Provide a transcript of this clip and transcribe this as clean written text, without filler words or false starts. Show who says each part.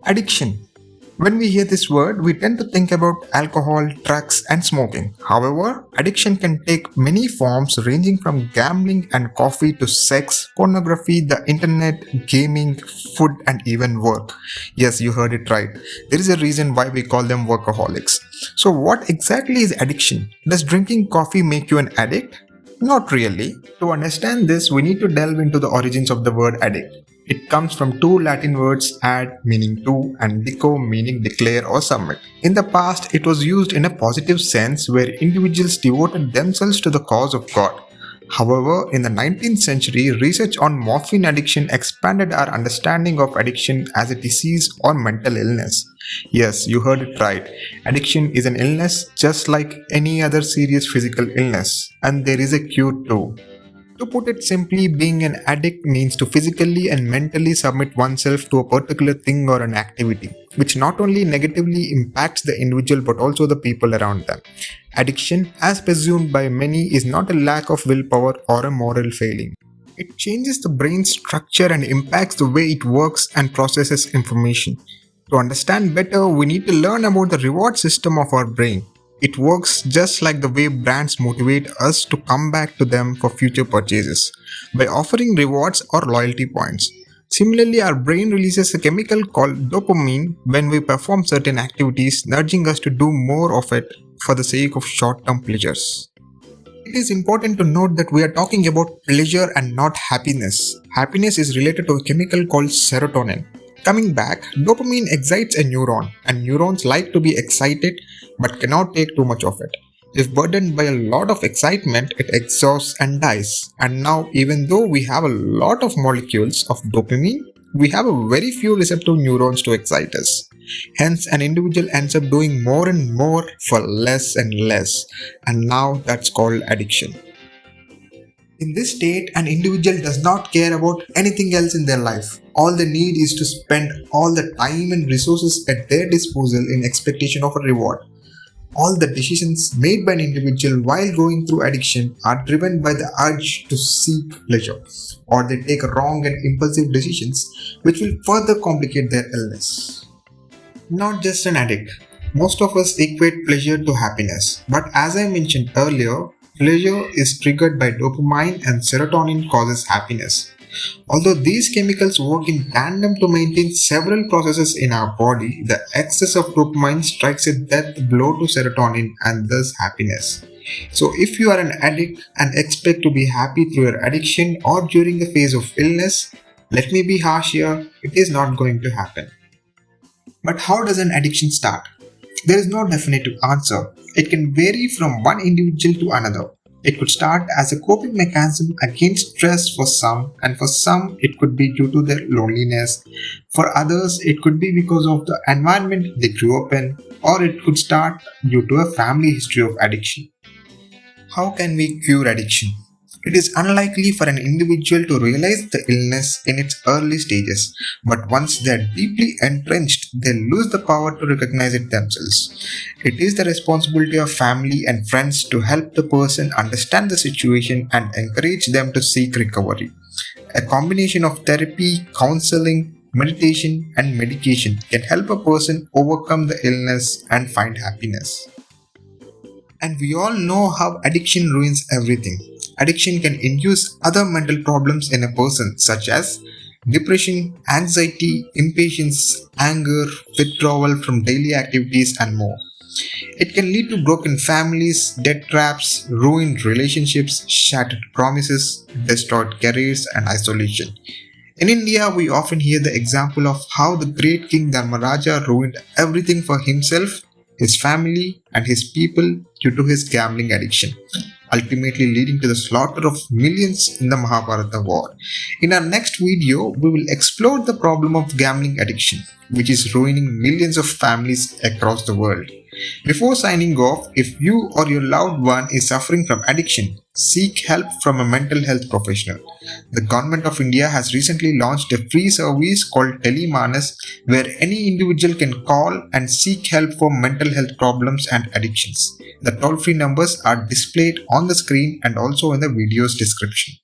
Speaker 1: Addiction. When we hear this word, we tend to think about alcohol, drugs, and smoking. However, addiction can take many forms ranging from gambling and coffee to sex, pornography, the internet, gaming, food, and even work. Yes, you heard it right. There is a reason why we call them workaholics. So, what exactly is addiction? Does drinking coffee make you an addict? Not really. To understand this, we need to delve into the origins of the word addict. It comes from two Latin words, ad meaning to and dico meaning declare or submit. In the past, it was used in a positive sense where individuals devoted themselves to the cause of God. However, in the 19th century, research on morphine addiction expanded our understanding of addiction as a disease or mental illness. Yes, you heard it right. Addiction is an illness just like any other serious physical illness, and there is a cure too. To put it simply, being an addict means to physically and mentally submit oneself to a particular thing or an activity, which not only negatively impacts the individual but also the people around them. Addiction, as presumed by many, is not a lack of willpower or a moral failing. It changes the brain's structure and impacts the way it works and processes information. To understand better, we need to learn about the reward system of our brain. It works just like the way brands motivate us to come back to them for future purchases by offering rewards or loyalty points. Similarly, our brain releases a chemical called dopamine when we perform certain activities, nudging us to do more of it for the sake of short-term pleasures. It is important to note that we are talking about pleasure and not happiness. Happiness is related to a chemical called serotonin. Coming back, dopamine excites a neuron, and neurons like to be excited but cannot take too much of it. If burdened by a lot of excitement, it exhausts and dies. And now, even though we have a lot of molecules of dopamine, we have a very few receptive neurons to excite us. Hence, an individual ends up doing more and more for less and less. And now that's called addiction. In this state, an individual does not care about anything else in their life. All they need is to spend all the time and resources at their disposal in expectation of a reward. All the decisions made by an individual while going through addiction are driven by the urge to seek pleasure, or they take wrong and impulsive decisions which will further complicate their illness. Not just an addict. Most of us equate pleasure to happiness, but as I mentioned earlier, pleasure is triggered by dopamine and serotonin causes happiness. Although these chemicals work in tandem to maintain several processes in our body, the excess of dopamine strikes a death blow to serotonin and thus happiness. So if you are an addict and expect to be happy through your addiction or during a phase of illness, let me be harsh here, it is not going to happen. But how does an addiction start? There is no definitive answer. It can vary from one individual to another. It could start as a coping mechanism against stress for some, and for some it could be due to their loneliness. For others, it could be because of the environment they grew up in, or it could start due to a family history of addiction. How can we cure addiction? It is unlikely for an individual to realize the illness in its early stages, but once they are deeply entrenched, they lose the power to recognize it themselves. It is the responsibility of family and friends to help the person understand the situation and encourage them to seek recovery. A combination of therapy, counseling, meditation, and medication can help a person overcome the illness and find happiness. And we all know how addiction ruins everything. Addiction can induce other mental problems in a person such as depression, anxiety, impatience, anger, withdrawal from daily activities and more. It can lead to broken families, debt traps, ruined relationships, shattered promises, destroyed careers and isolation. In India, we often hear the example of how the great King Dharma ruined everything for himself, his family and his people due to his gambling addiction, ultimately leading to the slaughter of millions in the Mahabharata war. In our next video, we will explore the problem of gambling addiction, which is ruining millions of families across the world. Before signing off, if you or your loved one is suffering from addiction, seek help from a mental health professional. The Government of India has recently launched a free service called Tele Manas where any individual can call and seek help for mental health problems and addictions. The toll free numbers are displayed on the screen and also in the video's description.